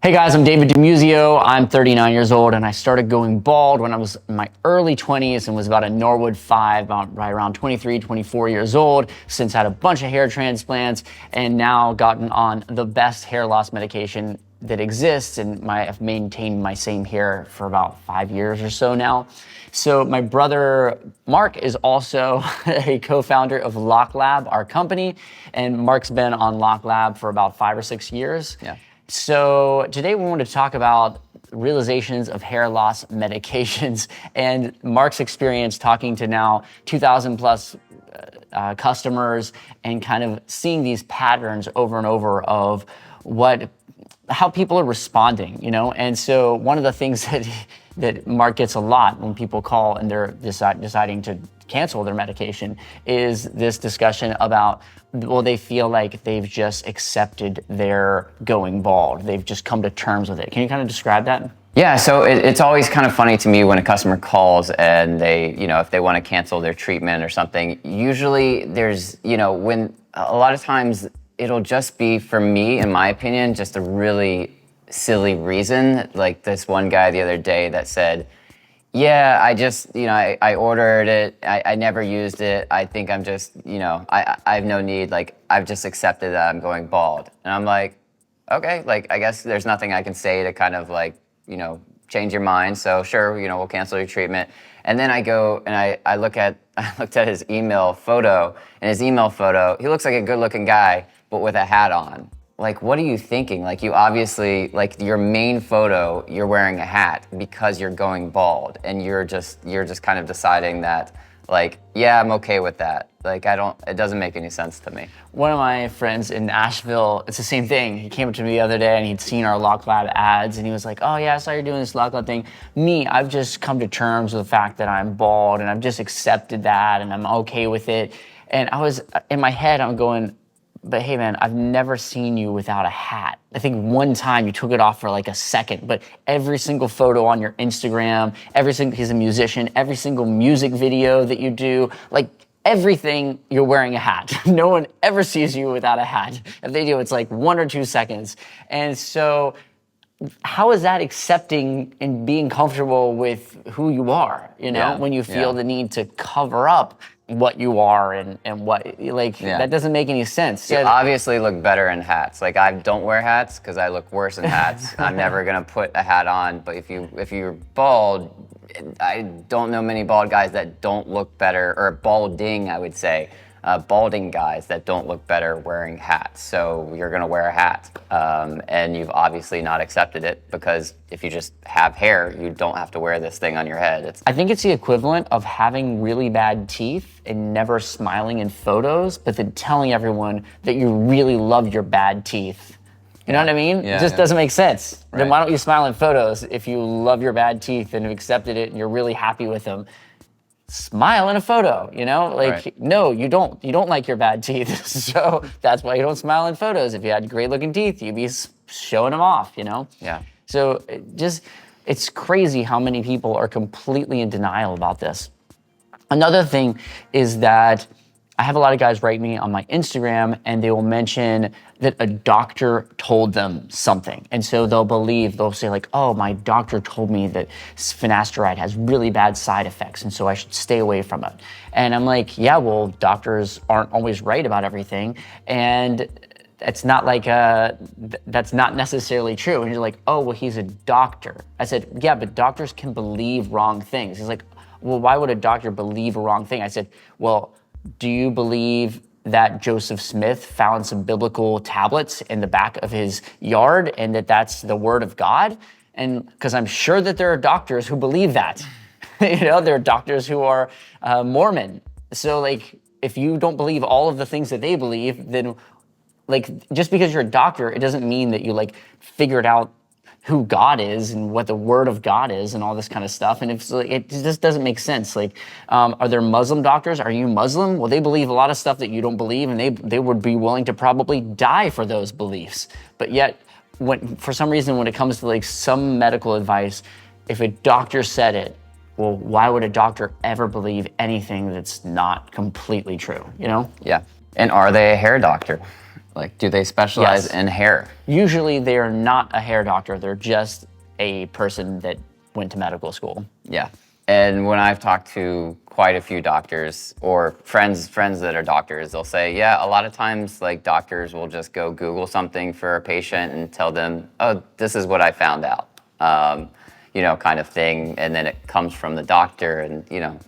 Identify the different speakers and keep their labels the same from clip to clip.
Speaker 1: Hey guys, I'm David DiMuzio. I'm 39 years old and I started going bald when I was in my early 20s and was about a Norwood 5, right around 23, 24 years old. Since had a bunch of hair transplants and now gotten on the best hair loss medication that exists, and I've maintained my same hair for about 5 years or so now. So my brother Mark is also a co-founder of Locklab, our company, and Mark's been on Locklab for about 5 or 6 years.
Speaker 2: Yeah.
Speaker 1: So today we want to talk about realizations of hair loss medications and Mark's experience talking to now 2,000 plus customers and kind of seeing these patterns over and over of how people are responding, you know? And so one of the things that Mark gets a lot when people call and they're deciding to cancel their medication is this discussion about, well, they feel like they've just accepted their going bald. They've just come to terms with it. Can you kind of describe that?
Speaker 2: Yeah, so it's always kind of funny to me when a customer calls and they, if they want to cancel their treatment or something. Usually there's, when a lot of times it'll just be, for me, in my opinion, just a really silly reason. Like this one guy the other day that said, yeah, I just, I ordered it. I never used it. I think I'm just, I have no need. Like, I've just accepted that I'm going bald. And I'm like, okay, like, I guess there's nothing I can say to kind of like, change your mind. So sure, we'll cancel your treatment. And then I go and I looked at his email photo, and his email photo, he looks like a good looking guy, but with a hat on. Like, what are you thinking? Like, you obviously, like, your main photo, you're wearing a hat because you're going bald, and you're just kind of deciding that, like, yeah, I'm okay with that. Like, it doesn't make any sense to me.
Speaker 1: One of my friends in Nashville, it's the same thing. He came up to me the other day and he'd seen our Locklab ads and he was like, oh yeah, I saw you're doing this Locklab thing. Me, I've just come to terms with the fact that I'm bald and I've just accepted that and I'm okay with it. And I was, in my head, I'm going, but hey man, I've never seen you without a hat. I think one time you took it off for like a second, but every single photo on your Instagram, he's a musician, every single music video that you do, like everything, you're wearing a hat. No one ever sees you without a hat. If they do, it's like 1 or 2 seconds. And so how is that accepting and being comfortable with who you are, when you feel the need to cover up what you are and what, that doesn't make any sense.
Speaker 2: You obviously look better in hats. Like, I don't wear hats because I look worse in hats. I'm never gonna put a hat on, but if you're bald, I don't know many bald guys that don't look better, or balding, I would say, balding guys that don't look better wearing hats. So you're gonna wear a hat, and you've obviously not accepted it, because if you just have hair, you don't have to wear this thing on your head.
Speaker 1: I think it's the equivalent of having really bad teeth and never smiling in photos, but then telling everyone that you really love your bad teeth. You know what I mean?
Speaker 2: Yeah,
Speaker 1: it just doesn't make sense.
Speaker 2: Right.
Speaker 1: Then why don't you smile in photos if you love your bad teeth and have accepted it and you're really happy with them? Smile in a photo,
Speaker 2: Right.
Speaker 1: No, you don't like your bad teeth. So that's why you don't smile in photos. If you had great looking teeth, you'd be showing them off,
Speaker 2: Yeah.
Speaker 1: So it's crazy how many people are completely in denial about this. Another thing is that I have a lot of guys write me on my Instagram and they will mention that a doctor told them something. And so they'll say like, oh, my doctor told me that finasteride has really bad side effects and so I should stay away from it. And I'm like, yeah, well, doctors aren't always right about everything. And it's not like, that's not necessarily true. And you're like, oh, well, he's a doctor. I said, yeah, but doctors can believe wrong things. He's like, well, why would a doctor believe a wrong thing? I said, well, do you believe that Joseph Smith found some biblical tablets in the back of his yard and that's the word of God? And because I'm sure that there are doctors who believe that. There are doctors who are Mormon. So like, if you don't believe all of the things that they believe, then like, just because you're a doctor, it doesn't mean that you like figured out who God is and what the word of God is and all this kind of stuff. And it just doesn't make sense. Like, are there Muslim doctors? Are you Muslim? Well, they believe a lot of stuff that you don't believe, and they would be willing to probably die for those beliefs. But yet, for some reason, when it comes to like some medical advice, if a doctor said it, well, why would a doctor ever believe anything that's not completely true,
Speaker 2: Yeah. And are they a hair doctor? Like, do they specialize
Speaker 1: Yes.
Speaker 2: in hair?
Speaker 1: Usually they are not a hair doctor. They're just a person that went to medical school.
Speaker 2: Yeah. And when I've talked to quite a few doctors or friends that are doctors, they'll say, yeah, a lot of times like doctors will just go Google something for a patient and tell them, oh, this is what I found out, you know, kind of thing. And then it comes from the doctor and, you know,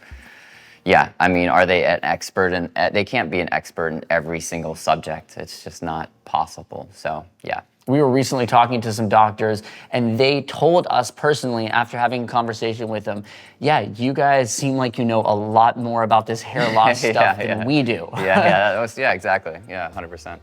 Speaker 2: yeah, I mean, are they an expert in, they can't be an expert in every single subject. It's just not possible. So, yeah.
Speaker 1: We were recently talking to some doctors, and they told us personally, after having a conversation with them, yeah, you guys seem like you know a lot more about this hair loss stuff than we do.
Speaker 2: Yeah, exactly. Yeah, 100%.